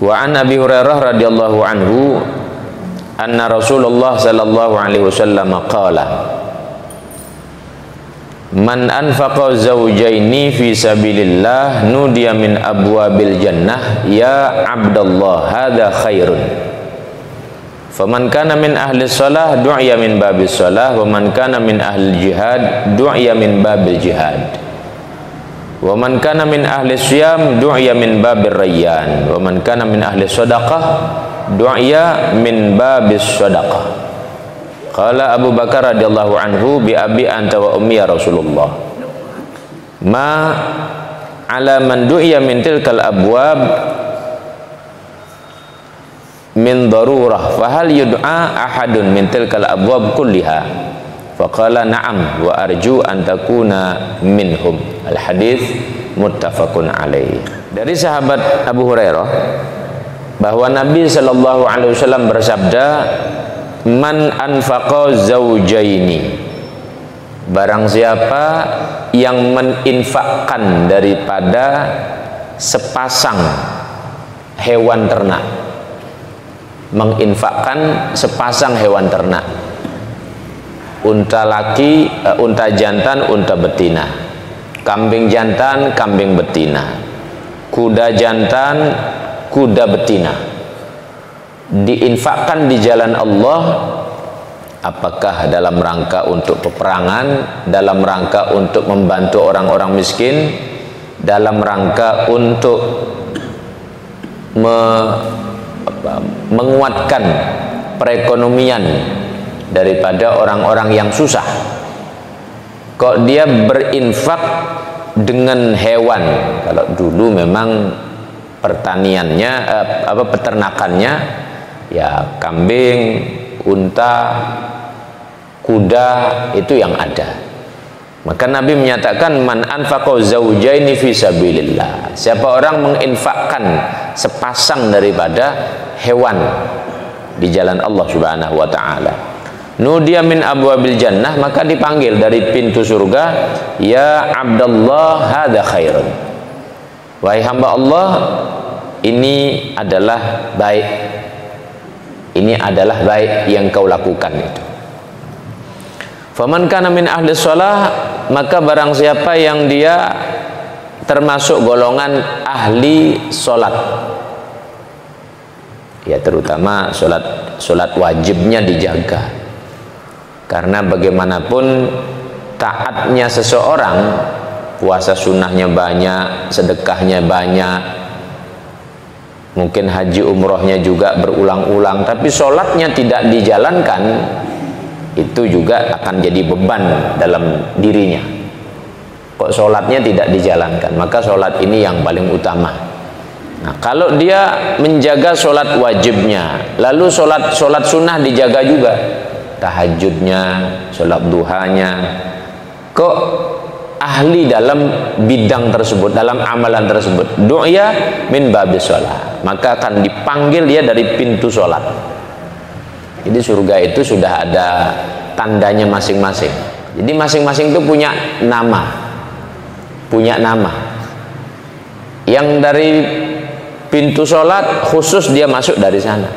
Wa an Abi Hurairah radhiyallahu anhu anna Rasulullah sallallahu alaihi wasallam qala man anfaqa zawjaini fi sabilillah nudiya min abwabil jannah ya abdallah hadza khairun faman kana min ahli shalah du'iya min babis shalah wa man kana min ahli jihad du'iya min babil jihad wa man kana min ahli siyam du'iya min babir rayyan wa man kana min ahli sadaqah du'iya min babis sadaqah. Qala Abu Bakar radhiyallahu anhu bi abi anta wa ummi ya Rasulullah ma ala man du'iya min tilkal abwab min darurah fa hal yud'a ahadun min tilkal abwab kulliha faqala na'am wa arju an takuna minhum. Al hadis muttafaqun alaih. Dari sahabat Abu Hurairah bahwa Nabi sallallahu alaihi wasallam bersabda, man anfaqa zaujaini, barang siapa yang meninfakkan daripada sepasang hewan ternak, menginfakkan sepasang hewan ternak, unta laki, unta jantan, unta betina, kambing jantan, kambing betina, kuda jantan, kuda betina, diinfakkan di jalan Allah, apakah dalam rangka untuk peperangan, dalam rangka untuk membantu orang-orang miskin, dalam rangka untuk menguatkan perekonomian daripada orang-orang yang susah. Kok dia berinfak dengan hewan? Kalau dulu memang pertaniannya peternakannya ya kambing, unta, kuda itu yang ada. Maka Nabi menyatakan man anfaqa zaujaini fi sabilillah, siapa orang menginfakkan sepasang daripada hewan di jalan Allah Subhanahu wa taala, nudiya min abwabil jannah, maka dipanggil dari pintu surga, ya Abdullah hadza khairun, wahai hamba Allah, ini adalah baik, ini adalah baik yang kau lakukan itu. Faman kana min ahli shalah, maka barang siapa yang dia termasuk golongan ahli salat, ya terutama salat wajibnya dijaga, karena bagaimanapun taatnya seseorang, puasa sunnahnya banyak, sedekahnya banyak, mungkin haji umrohnya juga berulang-ulang, tapi sholatnya tidak dijalankan, itu juga akan jadi beban dalam dirinya. Kok sholatnya tidak dijalankan, maka sholat ini yang paling utama. Nah, kalau dia menjaga sholat wajibnya, lalu sholat sunnah dijaga juga, tahajudnya, sholat duhanya, kok ahli dalam bidang tersebut, dalam amalan tersebut, du'ya min babis sholat, maka akan dipanggil dia dari pintu sholat. Jadi surga itu sudah ada tandanya masing-masing. Jadi masing-masing itu punya nama, yang dari pintu sholat khusus dia masuk dari sana,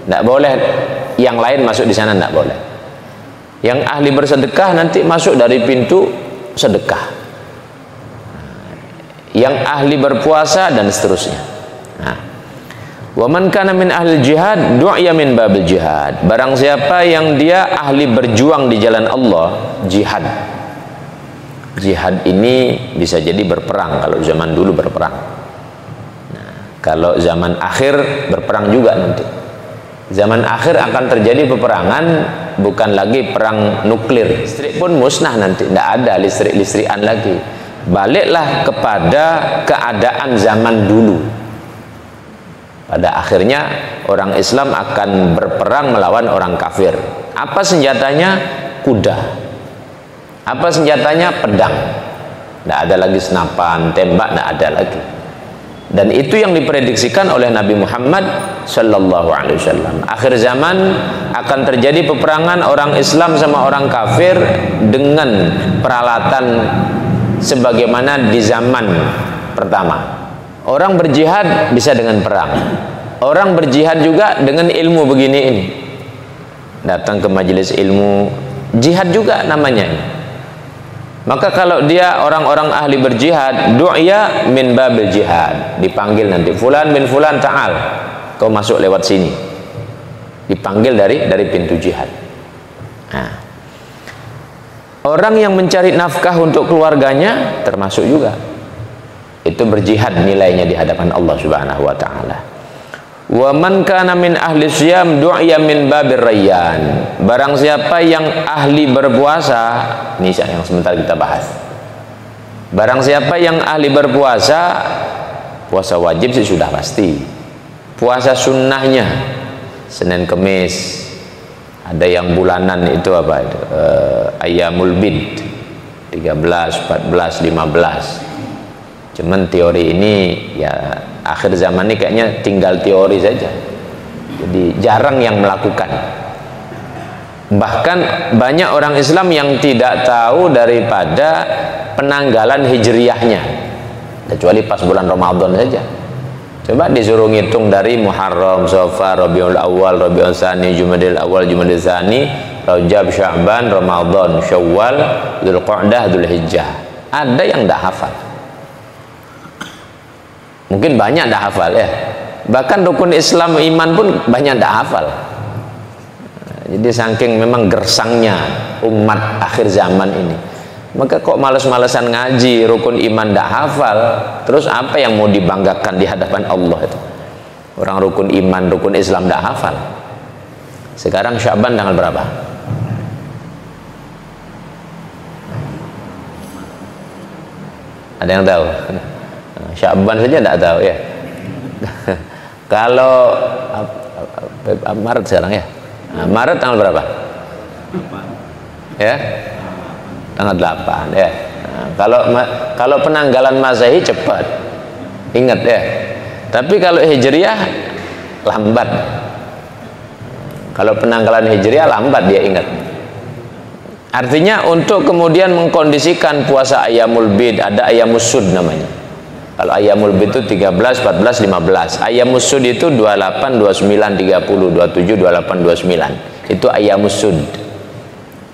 tidak boleh yang lain masuk di sana, tidak boleh. Yang ahli bersedekah nanti masuk dari pintu sedekah, yang ahli berpuasa dan seterusnya. Nah, wa man kana min ahli jihad du'iya min babil jihad, barang siapa yang dia ahli berjuang di jalan Allah, jihad. Jihad ini bisa jadi berperang, kalau zaman dulu berperang. Nah, kalau zaman akhir berperang juga nanti. Zaman akhir akan terjadi peperangan, bukan lagi perang nuklir. Listrik pun musnah nanti, tidak ada listrik-listrikan lagi. Baliklah kepada keadaan zaman dulu. Pada akhirnya orang Islam akan berperang melawan orang kafir. Apa senjatanya? Kuda. Apa senjatanya? Pedang. Tidak ada lagi senapan, tembak, tidak ada lagi. Dan itu yang diprediksikan oleh Nabi Muhammad Sallallahu Alaihi Wasallam. Akhir zaman akan terjadi peperangan orang Islam sama orang kafir dengan peralatan sebagaimana di zaman pertama. Orang berjihad bisa dengan perang. Orang berjihad juga dengan ilmu begini ini. Datang ke majelis ilmu, jihad juga namanya ini. Maka kalau dia orang-orang ahli berjihad, du'ya min babil jihad, dipanggil nanti fulan bin fulan ta'al, kau masuk lewat sini, dipanggil dari pintu jihad. Nah, orang yang mencari nafkah untuk keluarganya termasuk juga, itu berjihad nilainya di hadapan Allah Subhanahu wa taala. Wa man kana min ahli siyam du'ya min babir rayyan. Barang siapa yang ahli berpuasa, ini yang sebentar kita bahas. Barang siapa yang ahli berpuasa, puasa wajib sih sudah pasti. Puasa sunnahnya Senin Kemis, ada yang bulanan itu apa itu? Ayyamul bid 13, 14, 15. Cuman teori ini ya akhir zaman ini kayaknya tinggal teori saja. Jadi jarang yang melakukan. Bahkan banyak orang Islam yang tidak tahu daripada penanggalan hijriyahnya, kecuali pas bulan Ramadan saja. Coba disuruh ngitung dari Muharram, Safar, Rabiul Awal, Rabiul Tsani, Jumadil Awal, Jumadil Tsani, Rajab, Sya'ban, Ramadan, Syawal, Dzulqa'dah, Dzulhijjah. Ada yang tidak hafal. Mungkin banyak dah hafal ya. Bahkan rukun Islam iman pun banyak dah hafal. Jadi saking memang gersangnya umat akhir zaman ini. Maka kok males-malesan ngaji, rukun iman dah hafal, terus apa yang mau dibanggakan di hadapan Allah itu? Orang rukun iman, rukun Islam dah hafal. Sekarang Sya'ban tanggal berapa? Ada yang tahu? Sya'ban saja tidak tahu ya. Kalau Maret sekarang ya. Maret tanggal berapa? Ya, tanggal 8 ya. Kalau penanggalan Masehi cepat, ingat ya. Tapi kalau Hijriyah lambat. Kalau penanggalan Hijriyah lambat dia ingat. Artinya untuk kemudian mengkondisikan puasa Ayyamul Bid, ada Ayyamus Sud namanya. Kalau Ayyamul Bid itu 13, 14, 15. Ayyamus Sud itu 28, 29, 30, 27, 28, 29. Itu Ayyamus Sud.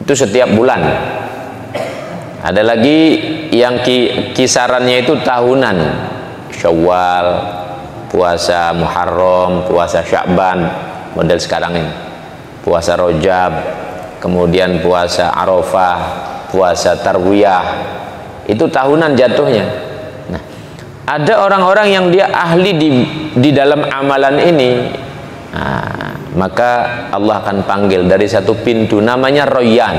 Itu setiap bulan. Ada lagi yang kisarannya itu tahunan. Syawal, puasa Muharram, puasa Sya'ban, model sekarang ini. Puasa Rajab, kemudian puasa Arafah, puasa Tarwiyah. Itu tahunan jatuhnya. Ada orang-orang yang dia ahli di dalam amalan ini, nah, maka Allah akan panggil dari satu pintu namanya Royan.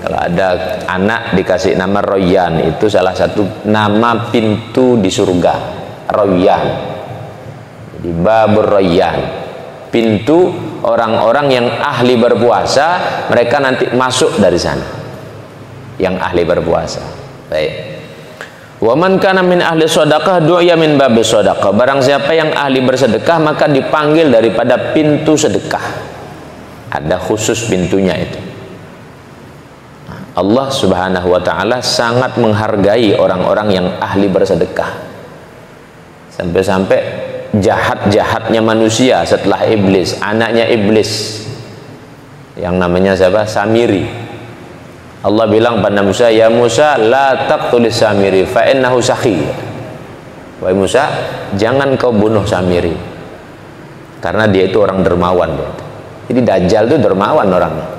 Kalau ada anak dikasih nama Royan, itu salah satu nama pintu di surga, Royan. Jadi babur Royan, pintu orang-orang yang ahli berpuasa, mereka nanti masuk dari sana, yang ahli berpuasa. Baik. Wa man kana min ahli shadaqah du'ya min babi shadaqah. Barang siapa yang ahli bersedekah maka dipanggil daripada pintu sedekah. Ada khusus pintunya itu. Allah Subhanahu wa taala sangat menghargai orang-orang yang ahli bersedekah. Sampai-sampai jahat-jahatnya manusia setelah iblis, anaknya iblis yang namanya siapa? Samiri. Allah bilang pada Musa, ya Musa la taqtulis Samiri fa innahu sakhi. Wahai Musa, jangan kau bunuh Samiri karena dia itu orang dermawan. Jadi Dajjal itu dermawan orangnya.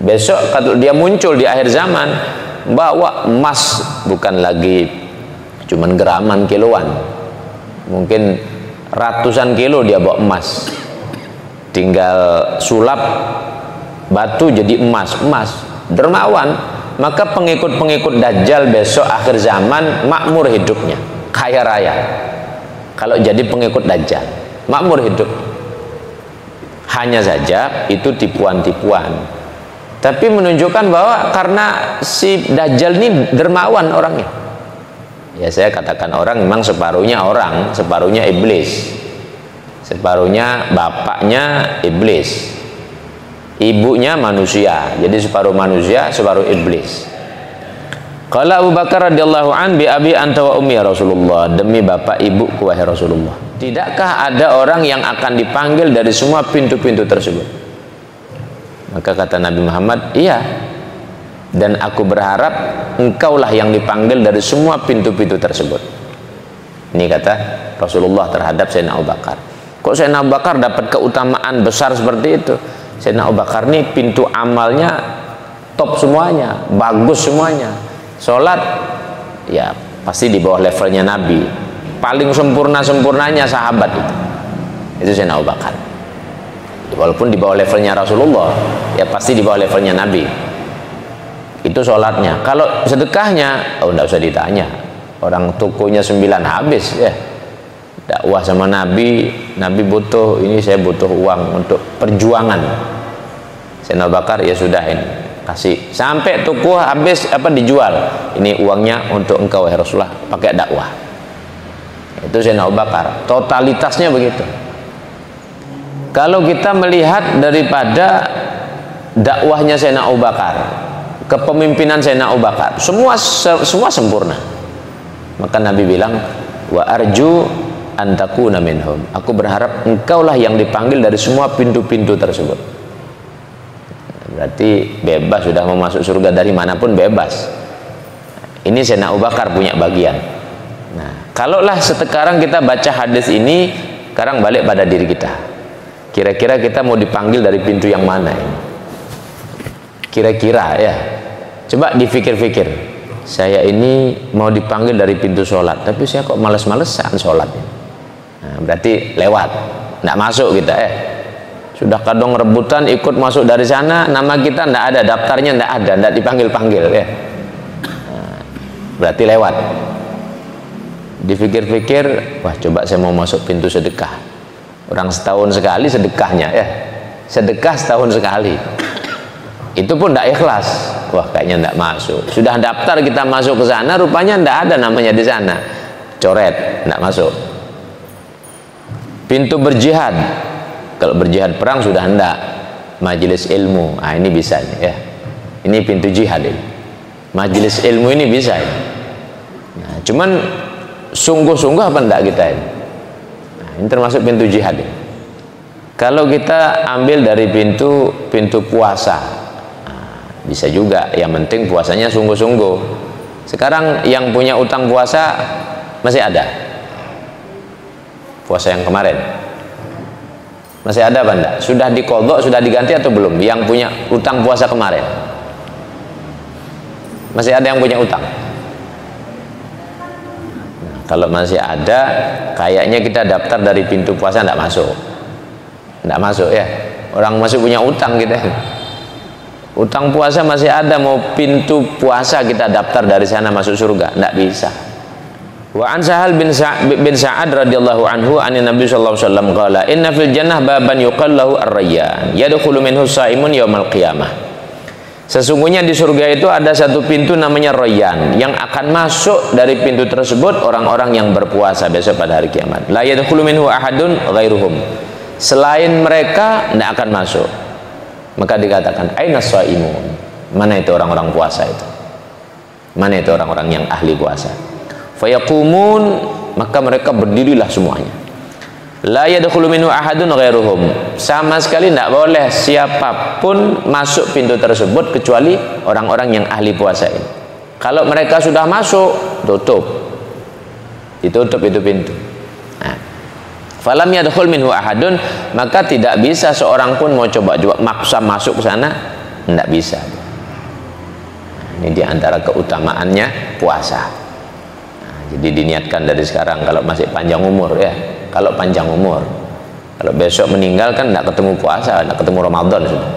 Besok kalau dia muncul di akhir zaman bawa emas, bukan lagi cuman geraman kiloan, mungkin ratusan kilo dia bawa emas, tinggal sulap batu jadi emas, dermawan. Maka pengikut-pengikut Dajjal besok akhir zaman makmur hidupnya, kaya raya. Kalau jadi pengikut Dajjal makmur hidup. Hanya saja itu tipuan-tipuan, tapi menunjukkan bahwa karena si Dajjal ini dermawan orangnya. Ya saya katakan orang memang separuhnya orang, separuhnya iblis, separuhnya bapaknya iblis, ibunya manusia, jadi separuh manusia separuh iblis. Qala Abu Bakar radhiyallahu an bi abi anta wa ummi ya Rasulullah, demi bapak ibuku wahai Rasulullah. Tidakkah ada orang yang akan dipanggil dari semua pintu-pintu tersebut? Maka kata Nabi Muhammad, iya. Dan aku berharap engkaulah yang dipanggil dari semua pintu-pintu tersebut. Ini kata Rasulullah terhadap Sayyidina Abu Bakar. Kok Sayyidina Abu Bakar dapat keutamaan besar seperti itu? Sayyidina Abu Bakar ini pintu amalnya top semuanya, bagus semuanya. Sholat ya pasti di bawah levelnya Nabi, paling sempurnanya sahabat itu Sayyidina Abu Bakar. Walaupun di bawah levelnya Rasulullah, ya pasti di bawah levelnya Nabi. Itu sholatnya. Kalau sedekahnya, oh enggak usah ditanya, orang tokonya 9 habis ya. Dakwah sama Nabi, Nabi butuh ini, saya butuh uang untuk perjuangan. Sayyidina Abu Bakar ya sudah ini kasih sampai toko habis dijual, ini uangnya untuk engkau wahai Rasulullah, pakai dakwah. Itu Sayyidina Abu Bakar, totalitasnya begitu. Kalau kita melihat daripada dakwahnya Sayyidina Abu Bakar, kepemimpinan Sayyidina Abu Bakar, semua sempurna. Maka Nabi bilang, wa arju antakuna minhum, aku berharap engkaulah yang dipanggil dari semua pintu-pintu tersebut. Berarti bebas, sudah mau masuk surga dari manapun bebas. Ini Sayyidina Abu Bakar punya bagian. Nah, kalaulah sekarang kita baca hadis ini, sekarang balik pada diri kita. Kira-kira kita mau dipanggil dari pintu yang mana ini? Kira-kira ya. Coba dipikir-pikir. Saya ini mau dipanggil dari pintu sholat, tapi saya kok males-malesan sholat. Nah, berarti lewat, nggak masuk kita ya. Sudah kadang rebutan ikut masuk dari sana, nama kita ndak ada, daftarnya ndak ada, ndak dipanggil-panggil ya. Nah, berarti lewat. Dipikir-pikir, wah coba saya mau masuk pintu sedekah. Orang setahun sekali sedekahnya ya. Sedekah setahun sekali. Itu pun ndak ikhlas. Wah kayaknya ndak masuk. Sudah daftar kita masuk ke sana, rupanya ndak ada namanya di sana. Coret, ndak masuk. Pintu berjihad. Kalau berjihad perang sudah hendak, majelis ilmu, nah ini bisa ya. Ini pintu jihad ini. Majelis ilmu ini bisa ya. Nah, cuman sungguh-sungguh apa enggak kita ini? Nah, ini termasuk pintu jihad ini. Kalau kita ambil dari pintu puasa, nah, bisa juga. Yang penting puasanya sungguh-sungguh. Sekarang yang punya utang puasa masih ada? Puasa yang kemarin masih ada apa enggak? Sudah diqadha, sudah diganti atau belum? Yang punya utang puasa kemarin masih ada yang punya utang? Nah, kalau masih ada, kayaknya kita daftar dari pintu puasa enggak masuk. Enggak masuk ya. Orang masih punya utang kita. Utang puasa masih ada, mau pintu puasa kita daftar dari sana masuk surga, enggak bisa. Wa an Sahal bin Sa'ad radhiyallahu anhu anin Nabi sallallahu alaihi wasallam qala inna fil jannah baban yuqallahu ar-rayyan yadkhulu minhu shaimun yaumal qiyamah. Sesungguhnya di surga itu ada satu pintu namanya Rayyan, yang akan masuk dari pintu tersebut orang-orang yang berpuasa besok pada hari kiamat. La yadkhulu minhu ahadun ghairuhum, selain mereka tidak akan masuk. Maka dikatakan aina shaimun, mana itu orang-orang puasa itu, mana itu orang-orang yang ahli puasa. Fayaqumun, maka mereka berdirilah semuanya. La yadkhulu minhu ahadun ghairuhum, sama sekali tidak boleh siapapun masuk pintu tersebut kecuali orang-orang yang ahli puasa ini. Kalau mereka sudah masuk, ditutup itu pintu. Nah, falam yadkhul minhu ahadun, maka tidak bisa seorang pun mau coba maksa masuk ke sana, tidak bisa. Ini diantara keutamaannya puasa. Jadi diniatkan dari sekarang kalau masih panjang umur ya. Kalau panjang umur, kalau besok meninggal kan tidak ketemu puasa, tidak ketemu Ramadan sudah.